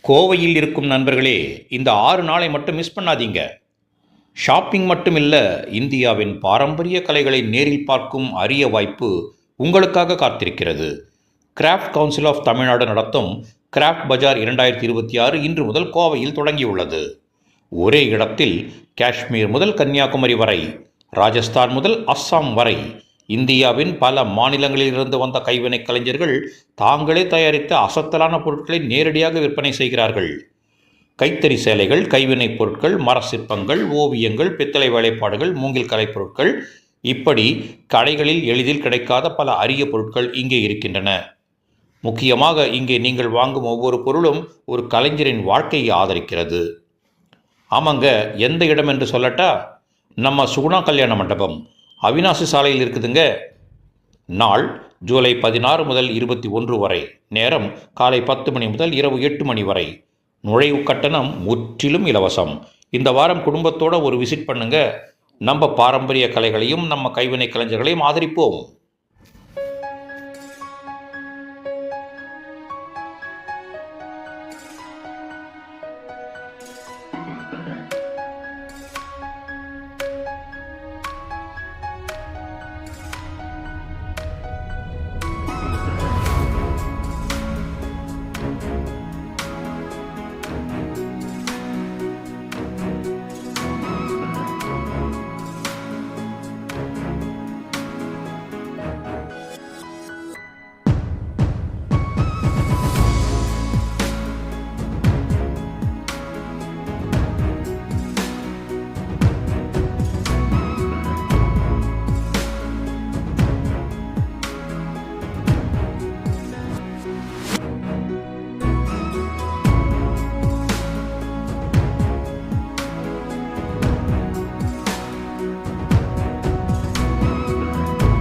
கோவையில் இருக்கும் நண்பர்களே, இந்த 6 நாளை மட்டும் மிஸ் பண்ணாதீங்க. ஷாப்பிங் மட்டும் இல்ல, இந்தியாவின் பாரம்பரிய கலைகளை நேரில் பார்க்கும் அரிய வாய்ப்பு உங்களுக்காக காத்திருக்கிறது. கிராஃப்ட் கவுன்சில் ஆஃப் தமிழ்நாடு நடத்தும் கிராஃப்ட் பஜார் 2026 இன்று முதல் கோவையில் தொடங்கியுள்ளது. ஒரே இடத்தில் காஷ்மீர் முதல் கன்னியாகுமரி வரை, ராஜஸ்தான் முதல் அஸ்ஸாம் வரை இந்தியாவின் பல மாநிலங்களிலிருந்து வந்த கைவினைக் கலைஞர்கள் தாங்களே தயாரித்த அசத்தலான பொருட்களை நேரடியாக விற்பனை செய்கிறார்கள். கைத்தறி சேலைகள், கைவினைப் பொருட்கள், மர சிற்பங்கள், ஓவியங்கள், பித்தளை வேலைப்பாடுகள், மூங்கில் கலைப்பொருட்கள், இப்படி கடைகளில் எளிதில் கிடைக்காத பல அரிய பொருட்கள் இங்கே இருக்கின்றன. முக்கியமாக இங்கே நீங்கள் வாங்கும் ஒவ்வொரு பொருளும் ஒரு கலைஞரின் வாழ்க்கையை ஆதரிக்கிறது. ஆமாங்க, எந்த இடம் என்று சொல்லட்டா? நம்ம சுகுணா கல்யாண மண்டபம் அவினாசி சாலையில் இருக்குதுங்க. நாள் ஜூலை 16 முதல் 21 வரை. நேரம் காலை 10 மணி முதல் இரவு 8 மணி வரை. நுழைவு கட்டணம் முற்றிலும் இலவசம். இந்த வாரம் குடும்பத்தோட ஒரு விசிட் பண்ணுங்க. நம்ம பாரம்பரிய கலைகளையும் நம்ம கைவினை கலைஞர்களையும் ஆதரிப்போம்.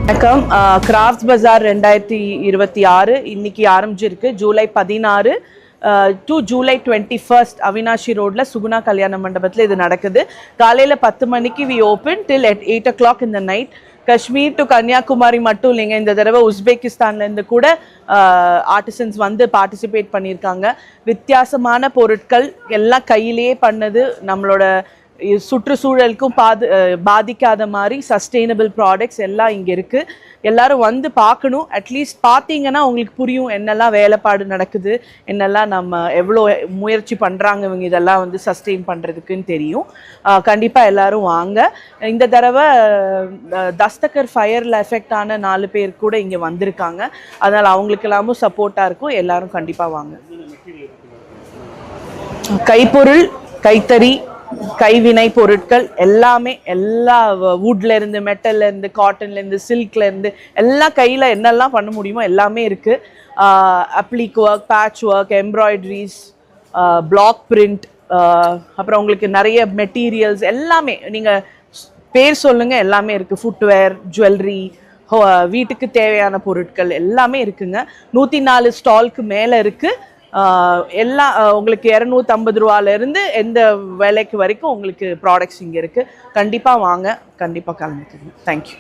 வணக்கம். கிராஃப்ட்ஸ் பஜார் 2026 இன்னைக்கு ஆரம்பிச்சிருக்கு. ஜூலை 16 டு ஜூலை 21 அவினாஷி ரோட்ல சுகுணா கல்யாண மண்டபத்தில் இது நடக்குது. காலையில் 10 மணிக்கு we open till 8 o'clock in the night. Kashmir to Kanyakumari மட்டும் இல்லைங்க, இந்த தடவை உஸ்பெகிஸ்தான்லேருந்து கூட ஆர்டிசன்ஸ் வந்து பார்ட்டிசிபேட் பண்ணியிருக்காங்க. வித்தியாசமான பொருட்கள் எல்லாம் கையிலேயே பண்ணது, நம்மளோட சுற்றுச்சூழலுக்கும் பாதிக்காத மாதிரி சஸ்டெயினபிள் ப்ராடக்ட்ஸ் எல்லாம் இங்கே இருக்குது. எல்லாரும் வந்து பார்க்கணும். அட்லீஸ்ட் பார்த்தீங்கன்னா உங்களுக்கு புரியும் என்னெல்லாம் வேலைப்பாடு நடக்குது, என்னெல்லாம் நம்ம எவ்வளோ முயற்சி பண்ணுறாங்க இவங்க இதெல்லாம் வந்து சஸ்டெயின் பண்ணுறதுக்குன்னு தெரியும். கண்டிப்பாக எல்லோரும் வாங்க. இந்த தடவை தஸ்தகர் ஃபயரில் எஃபெக்ட் ஆன 4 பேர் கூட இங்கே வந்திருக்காங்க. அதனால் அவங்களுக்கு எல்லாமும் சப்போர்ட்டாக இருக்கும். எல்லோரும் கண்டிப்பாக வாங்க. கைப்பொருள், கைத்தறி, கைவினை பொருட்கள் எல்லாமே, எல்லா வுட்ல இருந்து, மெட்டல்ல இருந்து, காட்டன்ல இருந்து, சில்க்ல இருந்து, எல்லா கையில் என்னெல்லாம் பண்ண முடியுமோ எல்லாமே இருக்கு. Applique work, patch work, embroideries, block print, அப்புறம் உங்களுக்கு நிறைய மெட்டீரியல்ஸ் எல்லாமே நீங்கள் பேர் சொல்லுங்க, எல்லாமே இருக்கு. ஃபுட்வேர், ஜுவல்லரி, வீட்டுக்கு தேவையான பொருட்கள் எல்லாமே இருக்குங்க. 104 ஸ்டால்க்கு மேலே இருக்கு. எல்லாம் உங்களுக்கு 250 ரூபாயிலிருந்து எந்த விலைக்கு வரைக்கும் உங்களுக்கு ப்ராடக்ட்ஸ் இங்கே இருக்குது. கண்டிப்பாக வாங்க, கண்டிப்பாக கலந்துக்குங்க. தேங்க்யூ.